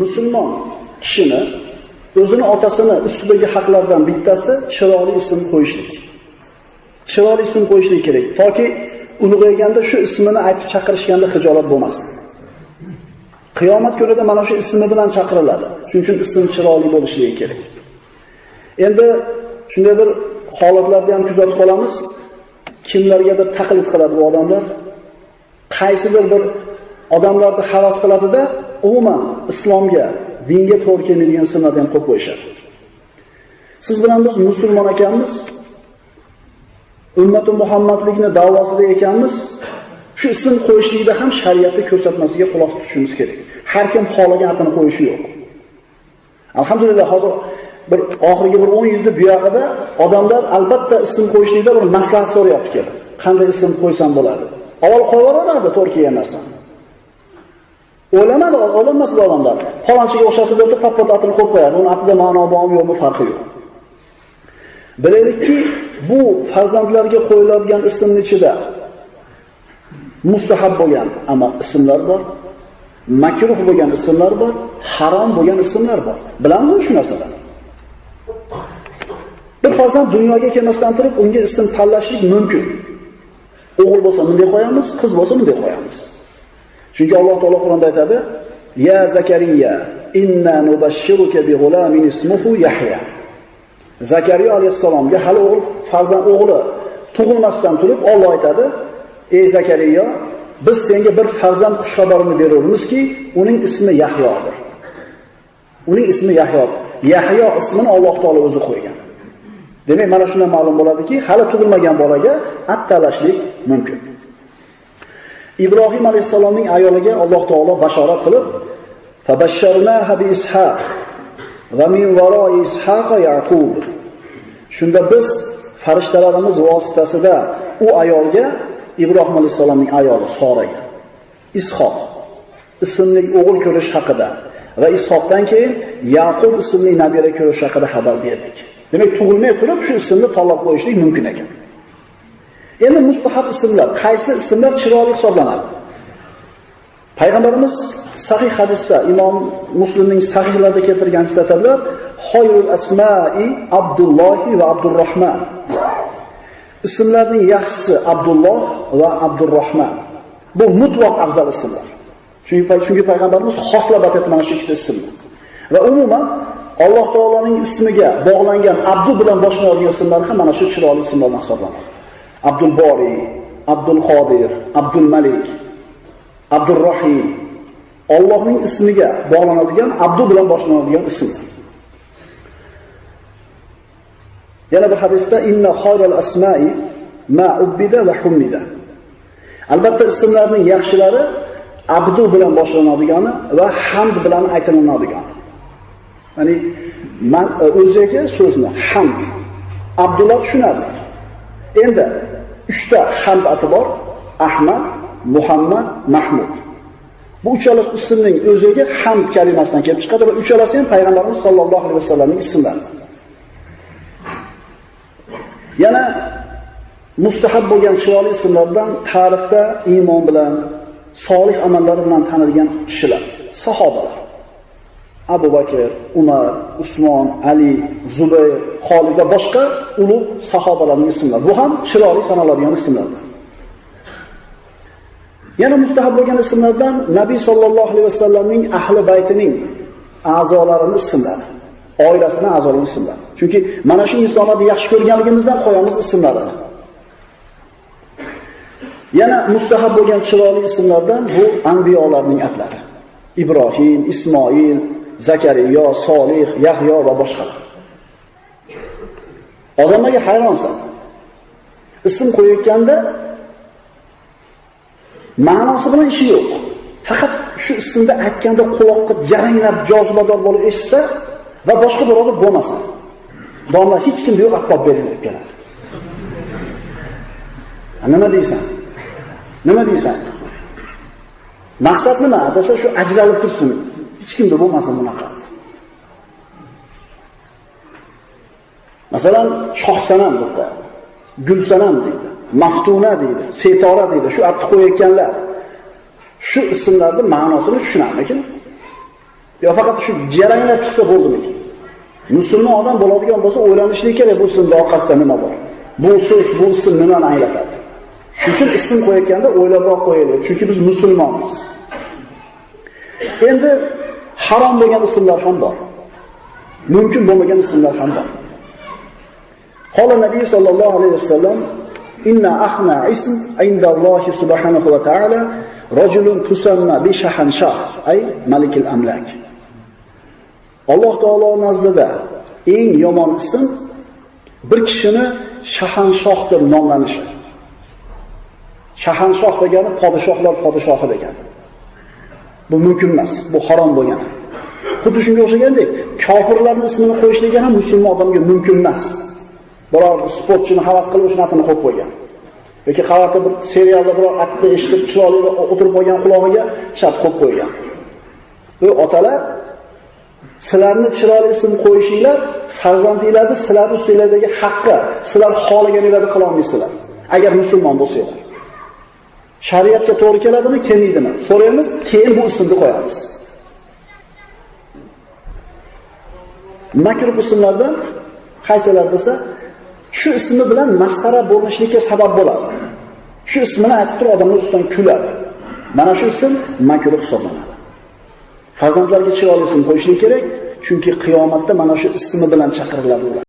musulmon kishini o'zini otasini ustidagi haqlardan bittasi chiroyli ism qo'yishlik. Chiroyli ism qo'yishlik kerak, toki ulg'ayganda shu ismini aytib chaqirishganda xijolat bo'lmasin. Qiyomat kunida mana shu ismi bilan chaqiriladi. Shuning uchun ism chiroyli bo'lishligi kerak. Endi shunday bir holatlarni ham kuzatib qolamiz. Kimlargadir taqlid qiladi bu odamlar. Qaysidir bir odamlarni havas qiladida, umuman islomga, dinga to'g'ri kelmaydigan ismlarni ham qo'yib qo'yishadi. Siz bilan biz musulmon ekanmiz, ummati Muhammadlikni da'vosida ekanmiz. Shu ism qo'yishlikda ham shariatning ko'rsatmasiga quloq tutishimiz kerak. Har kim xohlagan atini qo'yishi yo'q. Alhamdulillah, hozir bir oxirgi bir 10 yilda bu yoqda odamlar albatta ism qo'yishlikda bir maslahat so'rayapti kerak. Qanday ism qo'ysam bo'ladi? Avval qo'yvorardi to'g'ri kelgan narsani. O'ylamasdi odamlar. Falonchiga o'xshasa deb tappat atini qo'yib qo'yadi. Uning atida ma'no bormi yo'qmi farqi yo'q. Bilaylikki, bu farzandlarga qo'yiladigan ismning ichida mustahab bo'lgan ama ismlar bor, makruh bo'lgan ismlar bor, harom bo'lgan ismlar bor. Bilamizmi shu narsalarni? Bir farzand dunyoga kelmasdan turib unga ism tanlashlik mumkin. O'g'il bo'lsa bunday qo'yamiz, qiz bo'lsa bunday qo'yamiz. Chunki Alloh taolo Qur'onda aytadi: "Ya Zakariya, inna nubashshiruka bi g'ulamin ismuhu Yahya." Zakariya alayhisalomga hali o'g'li tug'ilmasdan turib Alloh aytadi: "Ey Zakariya, biz senga bir farzand xushxabarini beramizki, uning ismi Yahyodir." Uning ismi Yahyo. Yahyo ismini Alloh taolo o'zi qo'ygan. Demak, mana shundan ma'lum bo'ladiki, hali tug'ilmagan bolaga at talashlik mumkin. Ibrohim alayhisalomning ayoliga Alloh taolo bashorat qilib, "Tabashsharnaha bi Ishaq va min waroi Ishaq Yaqub." Shunda biz farishtalarimiz vositasida u ayolga, Ibrohim alayhisalomning ayoli Soraga Ishoq ismli o'g'il ko'rish haqida va Ishoqdan keyin Yaqub ismli nabira ko'rish haqida xabar berdik. Demak, tug'ilmay turib shu ismni tanlab qo'yishlik mumkin ekan. Endi mustahab ismlar, qaysi ismlar chiroyli hisoblanadi? Payg'ambarimiz sahih hadisda, Imom Muslimning sahihlarida keltirgan aytadilar: "Xoyrul asma'i Abdulloh va Abdurrahman." Ismlarning yaxshisi Abdulloh va Abdurrahman. Bu mutlaq afzal ismlar. Chunki payg'ambarimiz xoslab aytgan shu ikkita ismni. Va umuman Alloh taoloning ismiga bog'langan Abdu bilan boshlanadigan ismlar ham mana shu chiroyli ismlardan hisoblanadi. Abdul Bori, Abdul Qodir, Abdul Malik, Abdul Rahim. Allohning ismiga bog'lanadigan Abdu bilan boshlanadigan ism. Yana bir hadisda inna khayral asma'i ma ubbida va humida. Albatta ismlarning yaxshilari Abdu bilan boshlanadigani va hamd bilan aytiladigani. Ya'ni o'ziga so'zni hamd, Abdullah tushunadi. Endi 3 ta hamd ati bor: Ahmad, Muhammad, Mahmud. Bu uchala ismning o'ziga hamd kalimasidan kelib chiqadi va uchalasi ham payg'ambarimiz sollallohu alayhi vasallamning ismlari. Yana mustahab bo'lgan chiroyli ismlardan tarixda iymon bilan, solih amallar bilan tanilgan kishilar, sahobalar. Abu Bakr, Umar, Usmon, Ali, Zubayr, Xolid va boshqa ulug' sahobalarning ismlari. Bu ham chiroyli sanaladigan ismlardir. Yana mustahab bo'lgan ismlardan Nabiy sollallohu alayhi vasallamning ahli baytining a'zolarining ismlari, oilasining a'zolarining ismlari. Chunki mana shu insonlarni yaxshi ko'rganligimizdan qo'yamiz ismlarini. Yana mustahab bo'lgan chiroyli ismlardan bu anbiyolarning atlari. Ibrohim, Ismoil, Zakariya, Solih, Yahyo va boshqalar. Odamlarga hayronsan. Ism qo'yayotganda ma'nosi bilan ishi yo'q. Faqat shu ismni aytganda quloqqa jaranglab, jozibador bo'lib eshitsa va boshqa birov bo'lmasa. Domla hech kim yo'q, aqob bering deb keladi. Nima deysan? Nima deysan? Maqsad nima? Desa shu ajralib tursin. Hech kimda bo'lmasin bunaqa. Masalan, Shohsanam deb, Gulsanam deydi, Maftuna deydi, Setora deydi. Shu aqni qo'yayotganlar shu ismlarning ma'nosini tushunamikin? Yo faqat shu jaranglab chiqsa bo'ldimi? Musulmon odam bo'ladigan bo'lsa, o'ylanishligi kerak bu ismning orqasida nima bor. Bu so'z, bu ism nimani anglatadi? Shuning uchun ism qo'yayotganda o'ylabroq qo'yaylik, chunki biz musulmonmiz. Endi harom bo'lgan ismlar ham bor. Mumkin bo'lmagan ismlar ham bor. Qala Nabiy sallallohu alayhi vasallam: "Inna ahna ism indallohi subhanahu va ta'ala rajulun tusamma bi shahanshah, ay malikil amlak." Alloh taolo nazdida eng yomon ism bir kishini shahanshoh deb nomlanishi. Shahanshoh degani podshohlar podshohi degani. Bu mumkin emas, bu harom bo'lgan. Xuddi shunga o'xshagandek, kofirlarning ismini qo'yishlik ham musulmon odamga mumkin emas. Biror sportchini havas qilib o'sha natini qo'yib qo'ygan. yoki qavatda bir serialda biror atni eshitib chiroyli o'tirib qolgan qulog'iga shart qo'yib qo'ygan. Bu otalar sizlarni chiroyli ism qo'yishinglar farzandinglarni sizlar ustinglardagi haqqi, sizlar xohlaganinglarni qila olmaysizlar. Agar musulmon bo'lsanglar. Shariatga to'g'ri keladimi, kelmaydimi? So'raymiz, keyin bu ismni qo'yamiz. Makruh ismlardan qaysilar desa, shu ismi bilan masxara bo'lishlikka sabab bo'ladi. Shu ismini aytib turib odamlar ustidan kuladi. Mana shu ism makruh hisoblanadi. Farzandlarga chiroyli ism qo'yishlik kerak, chunki qiyomatda mana shu ismi bilan chaqiriladi ular.